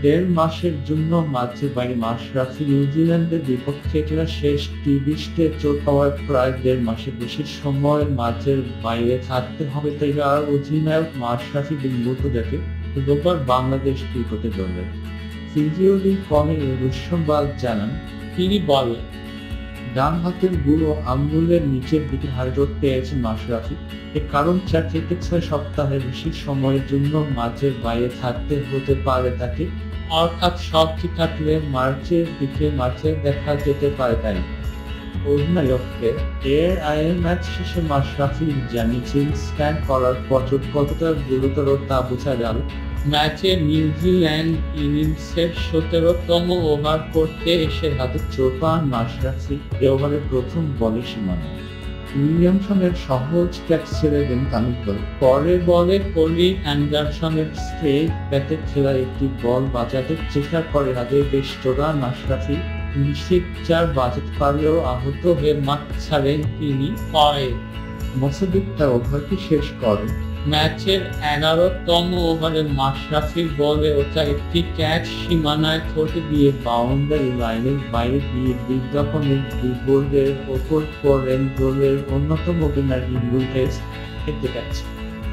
দেড় মাসের জন্য মাঝে বাইরে মাশরাফি নিউজিল্যান্ডের বিপক্ষে খেলা শেষ টি-20 চোট পাওয়ায় প্রায় দেড় মাসের বেশি সময় মাঝের বাইরে থাকতে হবে টাইগার অধিনায়ক মাশরাফি বিন মুর্তজাকে রোববার বাংলাদেশ ক্রিকেট দলের ফিজিওলজি কমে রুশম্বাল জানান। তিনি বলেন, ডান হাতের বুড়ো আঙ্গুলের নিচের দিকে হাড় চোট পেয়েছে মাশরাফি। এ কারণ 4 থেকে 6 সপ্তাহের বেশি সময়ের জন্য মাঝের বাইরে থাকতে হতে পারে তাকে। অর্থাৎ সব ঠিক থাকলে মার্চের দিকে মাঠে দেখা যেতে পারে তাই। অধিনায়ককে এর আইএল ম্যাচ শেষে মাশরাফি জানিয়েছেন স্ক্যান করার পর চোট কতটা গুরুতর তা বোঝা গেল। ম্যাচে নিউজিল্যান্ড ইনিংসের 17তম ওভার করতে এসে হাতে চোট পান মাশরাফি। এ ওভারের প্রথম বলে সীমানায় উইলিয়ামসনের সহজ ক্যাচ ছেড়ে দেন তামিম ইকবাল। পরের বলে কলি অ্যান্ডারসনের স্ট্রেট ব্যাটে খেলা একটি বল বাঁচাতে চেষ্টা করে হাতে বেশ চোরা মাশরাফি। নিশ্চিত 4 বাঁচাতে পারলেও আহত হয়ে মাঠ ছাড়েন তিনি। পরে মোসাদ্দেক তার ওভারটি শেষ করেন। ম্যাচের 11তম ওভারে মাশরাফির বলে ওঠা একটি ক্যাচ সীমানায় ঠোঁট দিয়ে বাউন্ডারি লাইনের বাইরে দিয়ে বিজ্ঞাপনের বিলবোর্ডের ওপর পড়েন দলের অন্যতম ওপেনার ইমরুল হেস। এতে ক্যাচ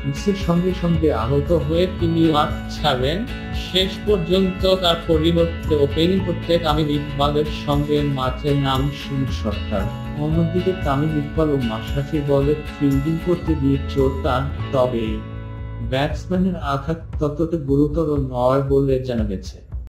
মিসের সঙ্গে সঙ্গে আহত হয়ে তিনি মাঠ ছাড়েন। শেষ পর্যন্ত তার পরিবর্তে ওপেনিং করতে তামিম ইকবালের সঙ্গে মাঠে নাম সুনীল সরকার। অন্যদিকে তামিম ইকবাল ও মাশরাফির বলে ফিল্ডিং করতে গিয়ে চোট পান, তবে ব্যাটসম্যানের আঘাত ততটা গুরুতর নয় বলে জানা গেছে।